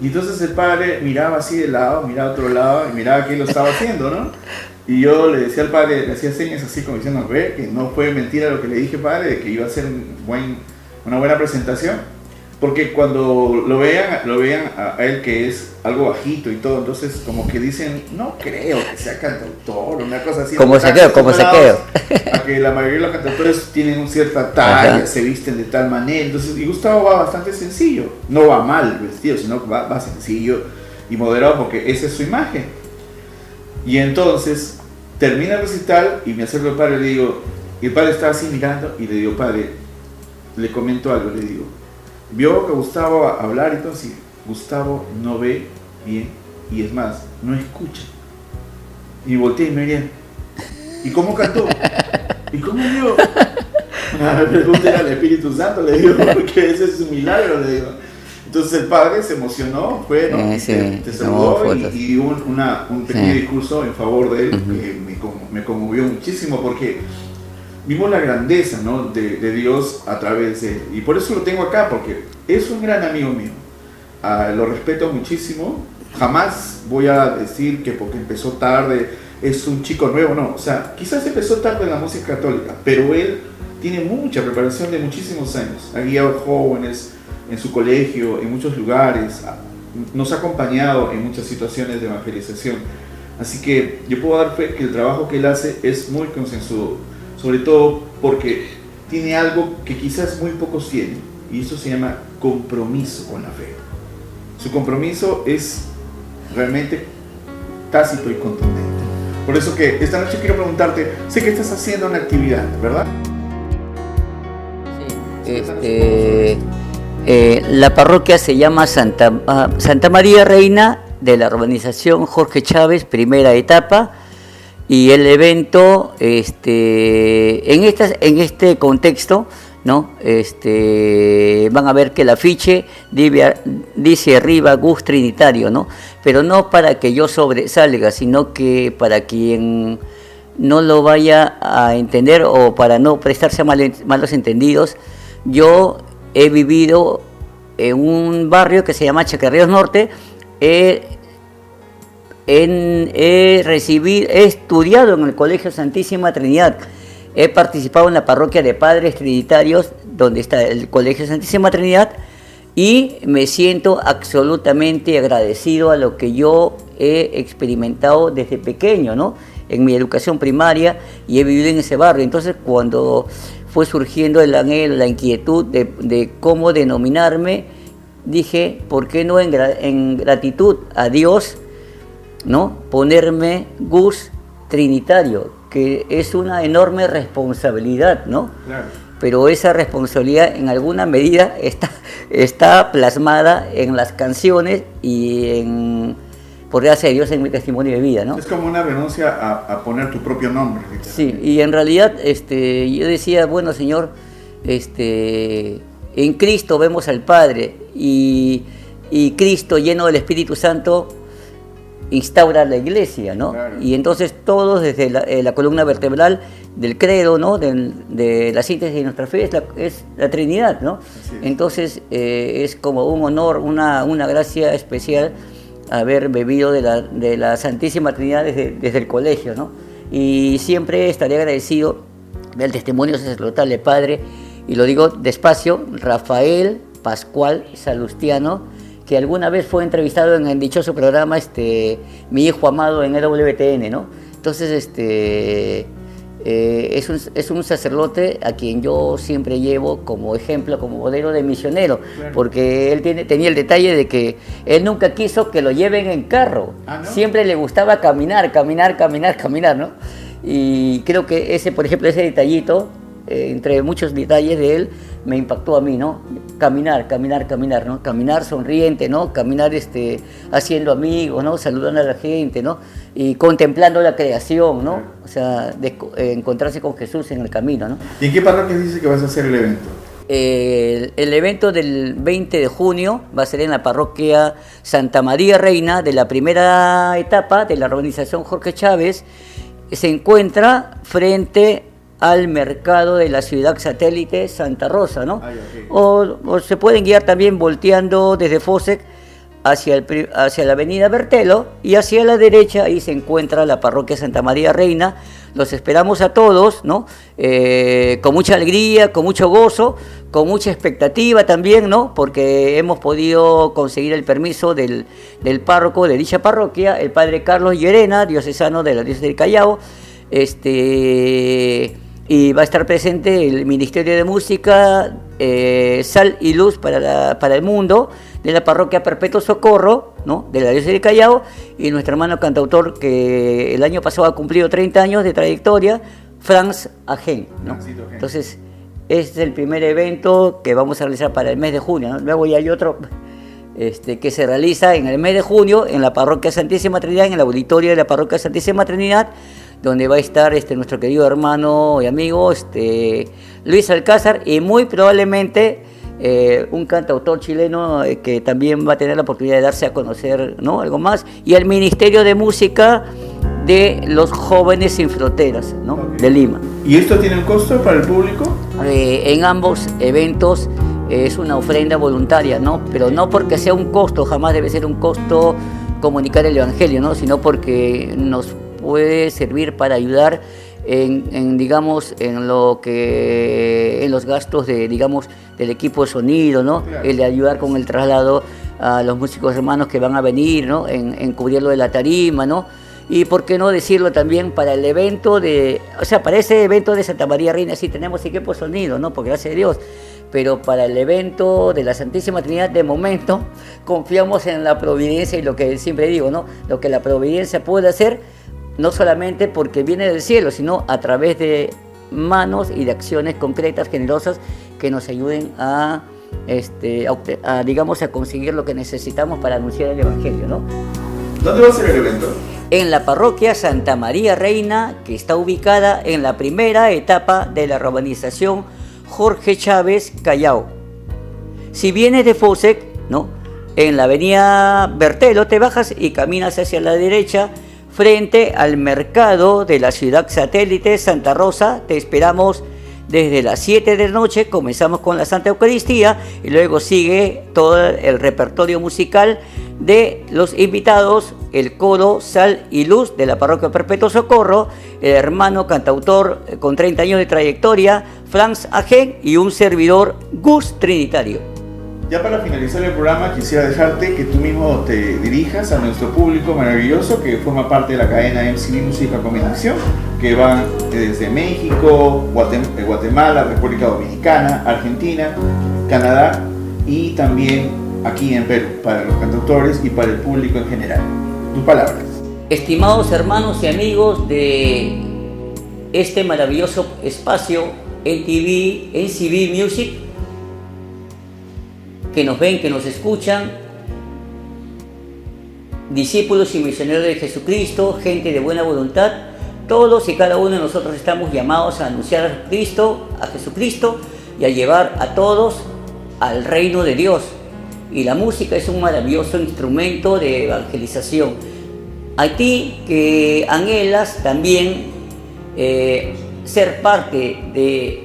Y entonces el padre miraba así de lado, miraba a otro lado y miraba que él lo estaba haciendo, ¿no? Y yo le decía al padre, le hacía señas así como diciendo, ve, que no fue mentira lo que le dije, padre, de que iba a ser una buena presentación. Porque cuando lo vean a él, que es algo bajito y todo, entonces como que dicen, no creo que sea cantautor, una cosa así. Como saqueo. A que la mayoría de los cantautores tienen una cierta talla, ajá, se visten de tal manera. Entonces, y Gustavo va bastante sencillo, no va mal vestido, sino que va sencillo y moderado, porque esa es su imagen. Y entonces termina el recital y me acerco al padre y le digo, y el padre estaba así mirando, y le digo, padre, le comento algo, le digo, vio que Gustavo a hablar, entonces Gustavo no ve bien, y es más, no escucha. Y volteé y me miré, ¿y cómo cantó? ¿Y cómo vio? La pregunta era el Espíritu Santo, le digo, porque ese es un milagro, le digo. Entonces el padre se emocionó, fue, ¿no? Sí, te saludó y hubo un pequeño discurso en favor de él, que me conmovió muchísimo, porque vimos la grandeza, ¿no?, de Dios a través de él. Y por eso lo tengo acá, porque es un gran amigo mío. Lo respeto muchísimo. Jamás voy a decir que porque empezó tarde es un chico nuevo, no. O sea, quizás empezó tarde en la música católica, pero él tiene mucha preparación de muchísimos años. Ha guiado jóvenes en su colegio, en muchos lugares. Nos ha acompañado en muchas situaciones de evangelización. Así que yo puedo dar fe que el trabajo que él hace es muy consensuado, sobre todo porque tiene algo que quizás muy pocos tienen, y eso se llama compromiso con la fe. Su compromiso es realmente tácito y contundente. Por eso que esta noche quiero preguntarte, sé que estás haciendo una actividad, ¿verdad? Sí, la parroquia se llama Santa María Reina de la urbanización Jorge Chávez, primera etapa. Y el evento, en este contexto, ¿no?, van a ver que el afiche dice arriba Gus Trinitario, ¿no? Pero no para que yo sobresalga, sino que para quien no lo vaya a entender o para no prestarse a malos entendidos, yo he vivido en un barrio que se llama Chacarreros Norte. He estudiado en el Colegio Santísima Trinidad, he participado en la parroquia de Padres Trinitarios, donde está el Colegio Santísima Trinidad, y me siento absolutamente agradecido a lo que yo he experimentado desde pequeño, ¿no?, en mi educación primaria y he vivido en ese barrio. Entonces, cuando fue surgiendo el anhelo, la inquietud de cómo denominarme, dije, ¿por qué no en gratitud a Dios, ¿no?, ponerme Gus Trinitario, que es una enorme responsabilidad, ¿no? Claro. Pero esa responsabilidad en alguna medida está plasmada en las canciones y por gracia de Dios, en mi testimonio de vida, ¿no? Es como una renuncia a poner tu propio nombre. Sí, y en realidad yo decía, bueno, Señor, en Cristo vemos al Padre y Cristo, lleno del Espíritu Santo, instaura la iglesia, ¿no? Claro. Y entonces todos desde la columna vertebral del credo, ¿no?, de la síntesis de nuestra fe es la Trinidad, ¿no? Así es. Entonces es como un honor, una gracia especial haber bebido de la Santísima Trinidad desde el colegio, ¿no? Y siempre estaré agradecido del testimonio sacerdotal del Padre, y lo digo despacio, Rafael Pascual Salustiano, que alguna vez fue entrevistado en el dichoso programa Mi Hijo Amado en EWTN, ¿no? Entonces, es un sacerdote a quien yo siempre llevo como ejemplo, como modelo de misionero, claro, porque él tenía el detalle de que él nunca quiso que lo lleven en carro, ¿no? Siempre le gustaba caminar, ¿no? Y creo que por ejemplo, ese detallito, entre muchos detalles de él, me impactó a mí, ¿no? Caminar, ¿no? Caminar sonriente, ¿no? Caminar haciendo amigos, ¿no? Saludando a la gente, ¿no? Y contemplando la creación, ¿no? O sea, encontrarse con Jesús en el camino, ¿no? ¿Y en qué parroquia dice que vas a hacer el evento? El evento del 20 de junio va a ser en la parroquia Santa María Reina, de la primera etapa de la urbanización Jorge Chávez. Se encuentra frente al mercado de la ciudad satélite Santa Rosa, ¿no? Ay, okay. O se pueden guiar también volteando desde Fosec hacia la avenida Bertelo, y hacia la derecha ahí se encuentra la parroquia Santa María Reina. Los esperamos a todos, ¿no? Con mucha alegría, con mucho gozo, con mucha expectativa también, ¿no? Porque hemos podido conseguir el permiso del párroco de dicha parroquia, el padre Carlos Llerena, diocesano de la diócesis del Callao, y va a estar presente el Ministerio de Música, Sal y Luz para el Mundo, de la parroquia Perpetuo Socorro, ¿no?, de la diócesis del Callao, y nuestro hermano cantautor que el año pasado ha cumplido 30 años de trayectoria, Franz Agen, ¿no? Entonces, este es el primer evento que vamos a realizar para el mes de junio, ¿no? Luego ya hay otro que se realiza en el mes de junio en la parroquia Santísima Trinidad, en el auditorio de la parroquia Santísima Trinidad, donde va a estar nuestro querido hermano y amigo Luis Alcázar, y muy probablemente un cantautor chileno que también va a tener la oportunidad de darse a conocer, ¿no?, algo más, y el Ministerio de Música de los Jóvenes Sin Fronteras, ¿no?, okay, de Lima. ¿Y esto tiene un costo para el público? En ambos eventos es una ofrenda voluntaria, ¿no? Pero no porque sea un costo, jamás debe ser un costo comunicar el Evangelio, ¿no?, sino porque nos puede servir para ayudar en los gastos del equipo de sonido, ¿no? Claro. El de ayudar con el traslado a los músicos hermanos que van a venir, ¿no?, en cubrirlo de la tarima, ¿no? Y por qué no decirlo también para el evento para ese evento de Santa María Reina sí tenemos equipo de sonido, ¿no?, por gracia de Dios. Pero para el evento de la Santísima Trinidad, de momento, confiamos en la providencia y lo que siempre digo, ¿no?, lo que la providencia puede hacer, no solamente porque viene del cielo, sino a través de manos y de acciones concretas, generosas, que nos ayuden a conseguir lo que necesitamos para anunciar el Evangelio, ¿no? ¿Dónde va a ser el evento? En la parroquia Santa María Reina, que está ubicada en la primera etapa de la urbanización Jorge Chávez, Callao. Si vienes de Fosec, ¿no?, en la avenida Bertelo te bajas y caminas hacia la derecha, frente al mercado de la ciudad satélite Santa Rosa. Te esperamos desde las 7 de la noche, comenzamos con la Santa Eucaristía y luego sigue todo el repertorio musical de los invitados, el coro Sal y Luz de la parroquia Perpetuo Socorro, el hermano cantautor con 30 años de trayectoria, Franz Agen, y un servidor, Gus Trinitario. Ya para finalizar el programa quisiera dejarte que tú mismo te dirijas a nuestro público maravilloso que forma parte de la cadena MCV Música Combinación, que van desde México, Guatemala, República Dominicana, Argentina, Canadá y también aquí en Perú, para los cantautores y para el público en general. Tus palabras. Estimados hermanos y amigos de este maravilloso espacio MCV Music, que nos ven, que nos escuchan, discípulos y misioneros de Jesucristo, gente de buena voluntad, todos y cada uno de nosotros estamos llamados a anunciar a Jesucristo y a llevar a todos al reino de Dios. Y la música es un maravilloso instrumento de evangelización. A ti que anhelas también ser parte de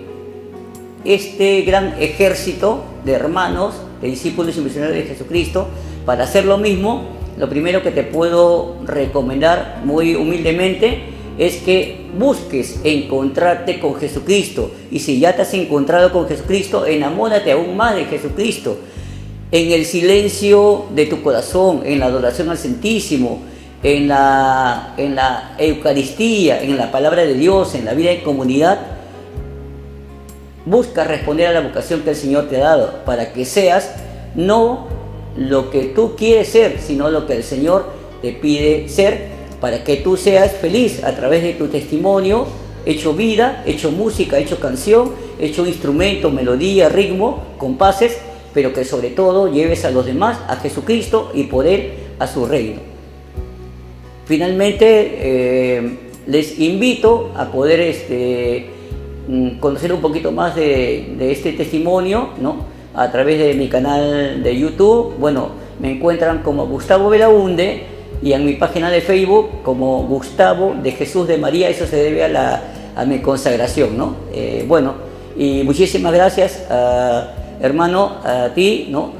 este gran ejército de hermanos, de discípulos y misioneros de Jesucristo, para hacer lo mismo, lo primero que te puedo recomendar muy humildemente es que busques encontrarte con Jesucristo. Y si ya te has encontrado con Jesucristo, enamórate aún más de Jesucristo. En el silencio de tu corazón, en la adoración al Santísimo, en la Eucaristía, en la palabra de Dios, en la vida en comunidad, busca responder a la vocación que el Señor te ha dado, para que seas no lo que tú quieres ser, sino lo que el Señor te pide ser, para que tú seas feliz a través de tu testimonio, hecho vida, hecho música, hecho canción, hecho instrumento, melodía, ritmo, compases, pero que sobre todo lleves a los demás a Jesucristo y por Él a su reino. Finalmente, les invito a poder conocer un poquito más de este testimonio, ¿no? A través de mi canal de YouTube. Bueno, me encuentran como Gustavo Belaunde, y en mi página de Facebook como Gustavo de Jesús de María. Eso se debe a mi consagración, ¿no? Bueno, y muchísimas gracias, hermano, a ti, ¿no?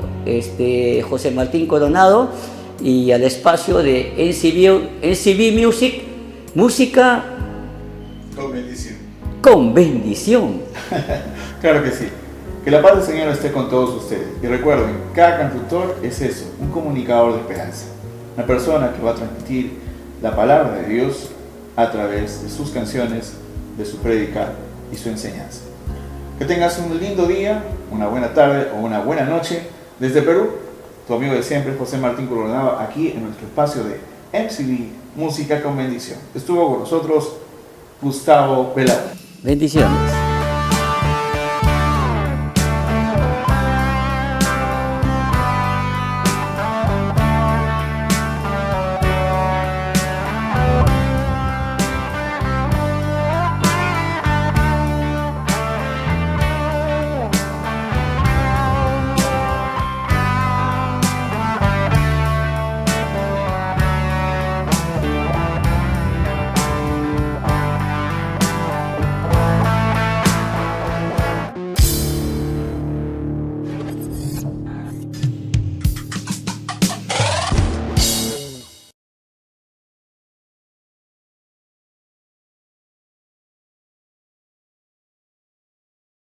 José Martín Coronado, y al espacio de MCV Music, música Con bendición. con bendición. Claro que sí. Que la paz del Señor esté con todos ustedes. Y recuerden, cada cantautor es eso, un comunicador de esperanza. Una persona que va a transmitir la palabra de Dios a través de sus canciones, de su prédica y su enseñanza. Que tengas un lindo día, una buena tarde o una buena noche. Desde Perú, tu amigo de siempre, José Martín Coronado, aquí en nuestro espacio de MCV Música con Bendición. Estuvo con nosotros Gustavo Belaunde. Bendiciones.